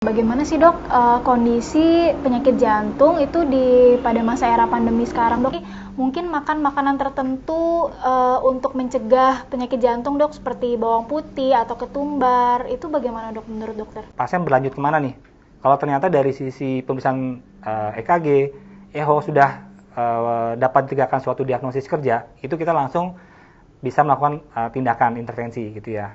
Bagaimana sih dok kondisi penyakit jantung itu pada masa era pandemi sekarang dok? Mungkin makan makanan tertentu untuk mencegah penyakit jantung dok, seperti bawang putih atau ketumbar, itu bagaimana dok menurut dokter? Pasien berlanjut kemana nih? Kalau ternyata dari sisi pemeriksaan EKG, echo sudah dapat ditegakkan suatu diagnosis kerja, itu kita langsung bisa melakukan tindakan intervensi gitu ya.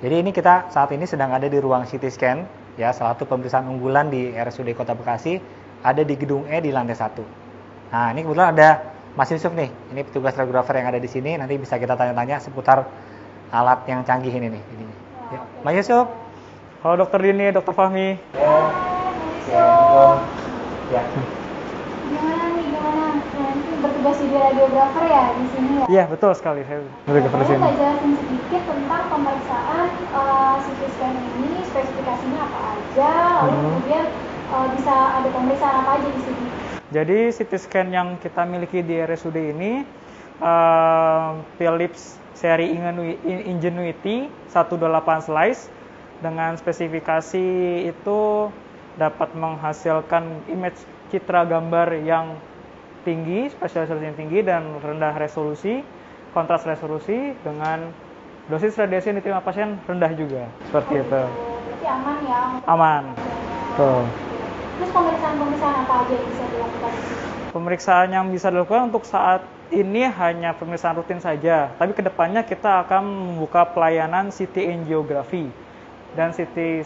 Jadi ini kita saat ini sedang ada di ruang CT scan, ya, salah satu pemeriksaan unggulan di RSUD Kota Bekasi, ada di gedung E di lantai 1. Nah, ini kebetulan ada Mas Yusuf nih, ini petugas radiografer yang ada di sini, nanti bisa kita tanya-tanya seputar alat yang canggih ini nih. Ya. Mas Yusuf. Halo Dokter Dini, Dokter Fahmi. Ya. Gimana? Nanti bertugas jadi radiografer ya di sini ya? Iya, betul sekali. Saya radiografer di sini. Boleh jelasin sedikit tentang pemeriksaan CT scan ini, spesifikasinya apa aja, lalu kemudian bisa ada pemeriksaan apa aja di sini? Jadi CT scan yang kita miliki di RSUD ini Philips seri Ingenuity 128 slice dengan spesifikasi itu dapat menghasilkan image citra gambar yang tinggi, spesialisasi yang tinggi dan rendah resolusi, kontras resolusi dengan dosis radiasi yang diterima pasien rendah juga. Seperti itu. Berarti aman ya? Aman. Tuh. Terus pemeriksaan apa aja yang bisa dilakukan? Pemeriksaan yang bisa dilakukan untuk saat ini hanya pemeriksaan rutin saja. Tapi kedepannya kita akan membuka pelayanan CT angiografi dan CT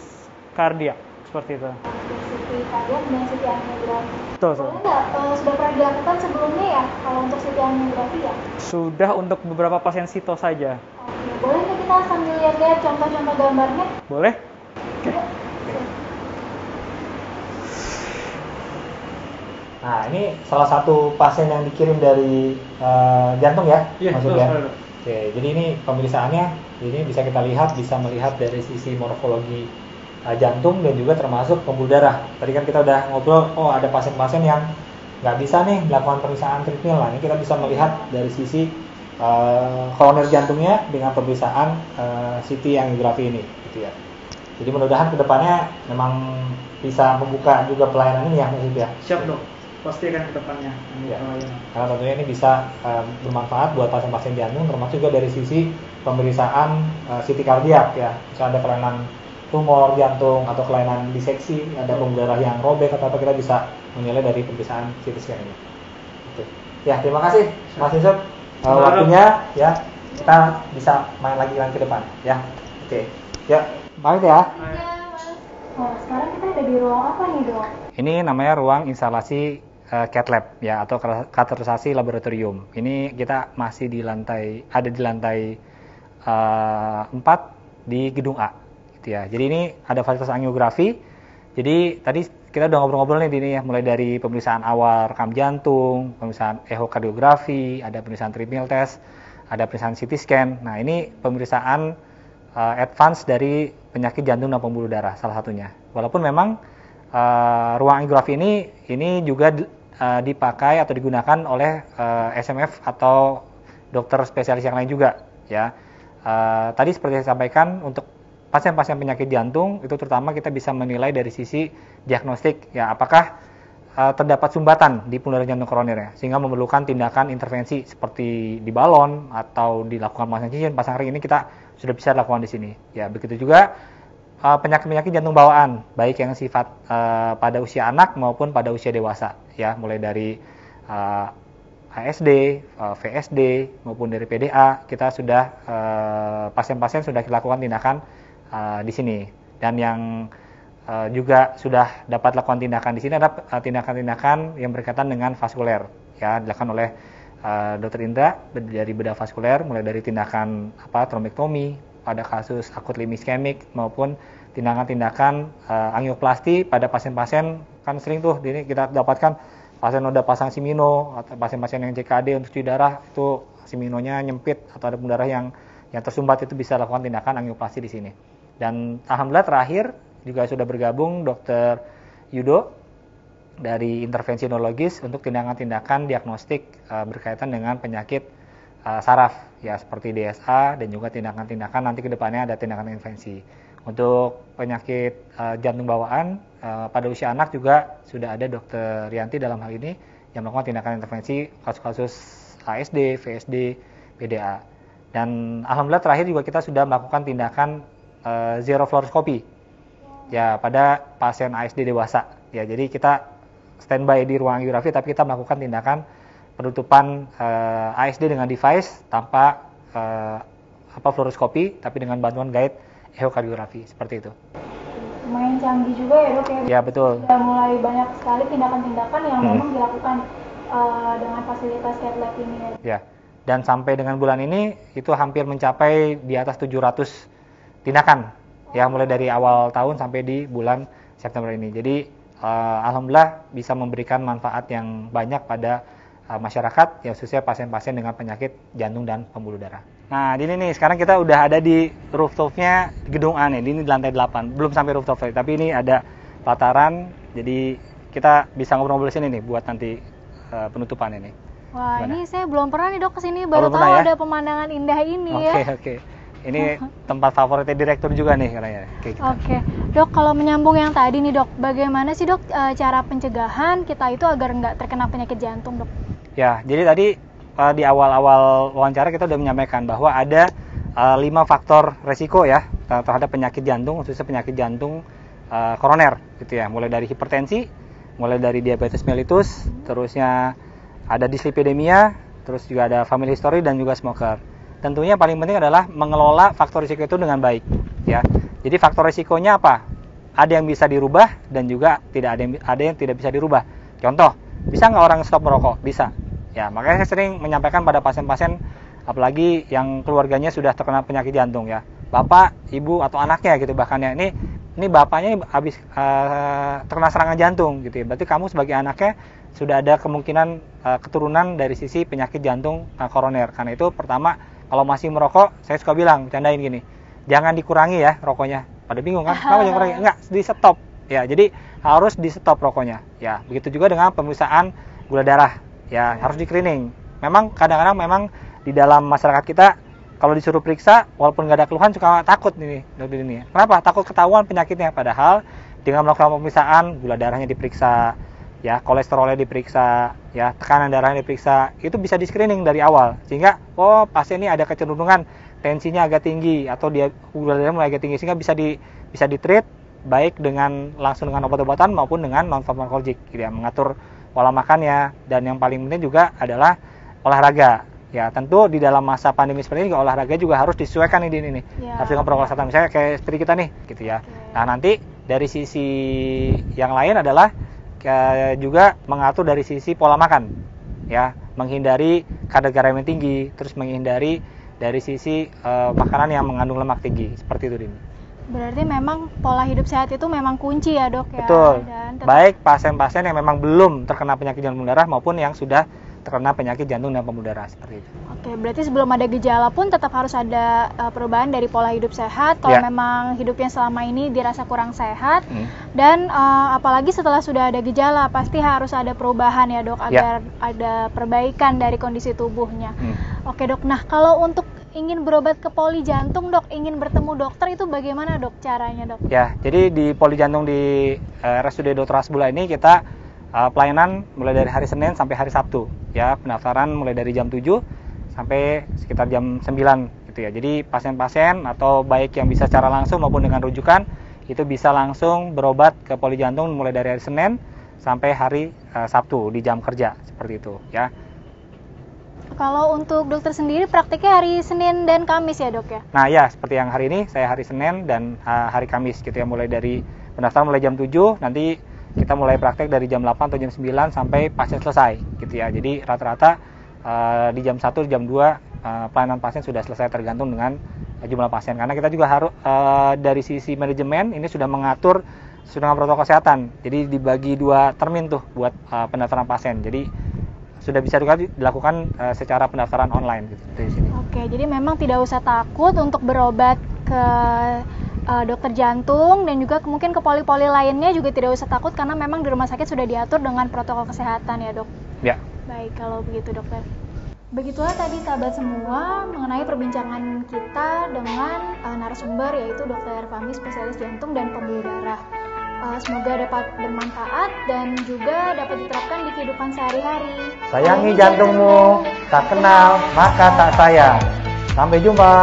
kardiak. Seperti itu. CT kardiak dan CT angiografi. Betul. Boleh nggak, sudah pernah dilakukan sebelumnya ya, kalau untuk CT angiografi ya? Sudah untuk beberapa pasien sito saja. Oke, boleh nggak kita sambil lihat-lihat contoh-contoh gambarnya? Boleh? Oke. Nah, ini salah satu pasien yang dikirim dari jantung ya? Iya, maksudnya. betul. Oke, jadi ini pemeriksaannya, ini bisa kita lihat, bisa melihat dari sisi morfologi jantung dan juga termasuk pembuluh darah. Tadi kan kita udah ngobrol, ada pasien-pasien yang nggak bisa nih melakukan pemeriksaan treadmill. Nah, ini kita bisa melihat dari sisi koroner jantungnya dengan pemeriksaan CT angiografi ini, gitu ya. Jadi mudah-mudahan kedepannya memang bisa membuka juga pelayanan ini ya, Mas ya. Siap dok, pasti akan kedepannya. Ya. Karena tentunya ini bisa bermanfaat buat pasien-pasien jantung, termasuk juga dari sisi pemeriksaan CT kardiak ya. Bisa ada kelainan tumor jantung atau kelainan diseksi, ada pembuluh darah yang robek atau apa, kita bisa menilai dari pemeriksaan CT scan ini. Oke. Ya, terima kasih Mas Yusuf waktunya ya. Kita bisa main lagi ke depan ya. Oke. Ya, baik ya. Sekarang kita ada di ruang apa nih dok? Ini namanya ruang instalasi cath lab ya, atau kateterisasi laboratorium. Ini kita masih ada di lantai 4 di gedung A. Gitu ya. Jadi ini ada fasilitas angiografi. Jadi tadi kita udah ngobrol-ngobrol nih ini ya, mulai dari pemeriksaan awal rekam jantung, pemeriksaan echokardiografi, ada pemeriksaan treadmill test, ada pemeriksaan CT scan. Nah, ini pemeriksaan advance dari penyakit jantung dan pembuluh darah salah satunya. Walaupun memang ruang angiografi ini juga dipakai atau digunakan oleh SMF atau dokter spesialis yang lain juga ya. Tadi seperti saya sampaikan, untuk pasien-pasien penyakit jantung itu terutama kita bisa menilai dari sisi diagnostik ya, apakah terdapat sumbatan di pembuluh darah jantung koroner ya, sehingga memerlukan tindakan intervensi seperti di balon atau dilakukan pasang cincin, pasang ring. Ini kita sudah bisa lakukan di sini ya. Begitu juga penyakit-penyakit jantung bawaan, baik yang sifat pada usia anak maupun pada usia dewasa ya, mulai dari ASD, VSD maupun dari PDA, kita sudah pasien-pasien sudah dilakukan tindakan di sini. Dan yang juga sudah dapat lakukan tindakan di sini adalah tindakan-tindakan yang berkaitan dengan vaskuler ya, dilakukan oleh Dr. Indra dari bedah vaskuler, mulai dari tindakan trombektomi pada kasus akut limb iskemik maupun tindakan-tindakan angioplasti pada pasien-pasien. Kan sering tuh ini kita dapatkan pasien udah pasang simino atau pasien-pasien yang CKD untuk cuci darah, itu siminonya nyempit atau ada pembuluh darah yang tersumbat, itu bisa lakukan tindakan angioplasti di sini. Dan alhamdulillah terakhir juga sudah bergabung Dr. Yudo dari intervensi neurologis untuk tindakan-tindakan diagnostik berkaitan dengan penyakit saraf ya seperti DSA dan juga tindakan-tindakan nanti kedepannya ada tindakan intervensi. Untuk penyakit jantung bawaan pada usia anak juga sudah ada Dr. Rianti dalam hal ini yang melakukan tindakan intervensi kasus-kasus ASD, VSD, PDA. Dan alhamdulillah terakhir juga kita sudah melakukan tindakan zero fluoroscopy ya pada pasien ASD dewasa. Ya, jadi kita standby di ruang angiografi tapi kita melakukan tindakan penutupan ASD dengan device tanpa fluoroskopi tapi dengan bantuan guide ehokardiografi seperti itu. Lumayan canggih juga ya dok ya. Ya betul. Sudah mulai banyak sekali tindakan-tindakan yang memang dilakukan dengan fasilitas cath lab ini ya. Ya. Dan sampai dengan bulan ini itu hampir mencapai di atas 700 tindakan ya mulai dari awal tahun sampai di bulan September ini. Jadi alhamdulillah bisa memberikan manfaat yang banyak pada masyarakat ya khususnya pasien-pasien dengan penyakit jantung dan pembuluh darah. Nah, di ini nih sekarang kita udah ada di rooftopnya gedung A nih. Ini di lantai 8. Belum sampai rooftop tapi ini ada pelataran. Jadi kita bisa ngobrol-ngobrol di sini nih buat nanti penutupan ini. Wah, gimana? ini saya belum pernah nih dok kesini, baru tahu ya? Ada pemandangan indah ini ya. Oke. Ini tempat favoritnya direktur juga nih katanya. Oke. Dok, kalau menyambung yang tadi nih dok, bagaimana sih dok cara pencegahan kita itu agar nggak terkena penyakit jantung dok? Ya, jadi tadi di awal-awal wawancara kita udah menyampaikan bahwa ada 5 faktor resiko ya terhadap penyakit jantung, khususnya penyakit jantung koroner gitu ya. Mulai dari hipertensi, mulai dari diabetes mellitus, terusnya ada dislipidemia, terus juga ada family history dan juga smoker. Tentunya paling penting adalah mengelola faktor risiko itu dengan baik ya. Jadi faktor risikonya apa? Ada yang bisa dirubah dan juga ada yang tidak bisa dirubah. Contoh, bisa nggak orang stop merokok? Bisa. Ya, makanya saya sering menyampaikan pada pasien-pasien apalagi yang keluarganya sudah terkena penyakit jantung ya. Bapak, ibu atau anaknya gitu bahkan ya. Ini bapaknya habis terkena serangan jantung gitu ya. Berarti kamu sebagai anaknya sudah ada kemungkinan keturunan dari sisi penyakit jantung koroner. Karena itu pertama kalau masih merokok, saya suka bilang, candain gini, jangan dikurangi ya rokoknya. Pada bingung kan? Kenapa jangan kurangi? Enggak, di stop. Ya, jadi harus di stop rokoknya. Ya, begitu juga dengan pemeriksaan gula darah. Ya, harus di screening. Memang kadang-kadang memang di dalam masyarakat kita kalau disuruh periksa, walaupun nggak ada keluhan suka takut nih dokter ini. Kenapa? Takut ketahuan penyakitnya. Padahal dengan melakukan pemeriksaan, gula darahnya diperiksa, ya kolesterolnya diperiksa, ya tekanan darahnya diperiksa, itu bisa di screening dari awal sehingga pasien ini ada kecenderungan tensinya agak tinggi atau dia gula darahnya mulai agak tinggi sehingga bisa di treat baik dengan langsung dengan obat-obatan maupun dengan non farmakologik gitu ya, mengatur pola makannya dan yang paling penting juga adalah olahraga. Ya tentu di dalam masa pandemi seperti ini olahraga juga harus disesuaikan ini ya. Harus dengan protokol kesehatan misalnya kayak seperti kita nih gitu ya. Okay. Nah nanti dari sisi yang lain adalah juga mengatur dari sisi pola makan ya, menghindari kadar garam yang tinggi, terus menghindari dari sisi makanan yang mengandung lemak tinggi seperti itu Dini. Berarti memang pola hidup sehat itu memang kunci ya dok ya. Betul. Baik pasien-pasien yang memang belum terkena penyakit jantung darah maupun yang sudah terkena penyakit jantung dan pembuluh darah seperti itu. Oke, berarti sebelum ada gejala pun tetap harus ada perubahan dari pola hidup sehat. Kalau memang hidupnya selama ini dirasa kurang sehat, dan apalagi setelah sudah ada gejala pasti harus ada perubahan ya dok agar ada perbaikan dari kondisi tubuhnya. Oke dok, nah kalau untuk ingin berobat ke poli jantung dok, ingin bertemu dokter itu bagaimana dok caranya dok? Ya, jadi di poli jantung di RSUD Dr. Hasbullah ini kita pelayanan mulai dari hari Senin sampai hari Sabtu ya, pendaftaran mulai dari jam 7 sampai sekitar jam 9 gitu ya. Jadi pasien-pasien atau baik yang bisa secara langsung maupun dengan rujukan itu bisa langsung berobat ke poli jantung mulai dari hari Senin sampai hari Sabtu di jam kerja seperti itu ya. Kalau untuk dokter sendiri praktiknya hari Senin dan Kamis ya dok ya? Nah ya seperti yang hari ini saya hari Senin dan hari Kamis gitu ya, mulai dari pendaftaran mulai jam 7 nanti kita mulai praktek dari jam 8 atau jam 9 sampai pasien selesai gitu ya. Jadi rata-rata di jam 1, jam 2 pelayanan pasien sudah selesai tergantung dengan jumlah pasien. Karena kita juga harus dari sisi manajemen ini sudah mengatur dengan protokol kesehatan. Jadi dibagi 2 termin tuh buat pendaftaran pasien. Jadi sudah bisa dilakukan secara pendaftaran online gitu di sini. Oke, jadi memang tidak usah takut untuk berobat ke dokter jantung, dan juga mungkin ke poli-poli lainnya juga tidak usah takut karena memang di rumah sakit sudah diatur dengan protokol kesehatan ya dok. Ya. Baik, kalau begitu dokter. Begitulah tadi sahabat semua mengenai perbincangan kita dengan narasumber yaitu Dr. Fahmi, spesialis jantung dan pembuluh darah. Semoga dapat bermanfaat dan juga dapat diterapkan di kehidupan sehari-hari. Sayangi jantungmu, tak kenal maka tak sayang. Sampai jumpa.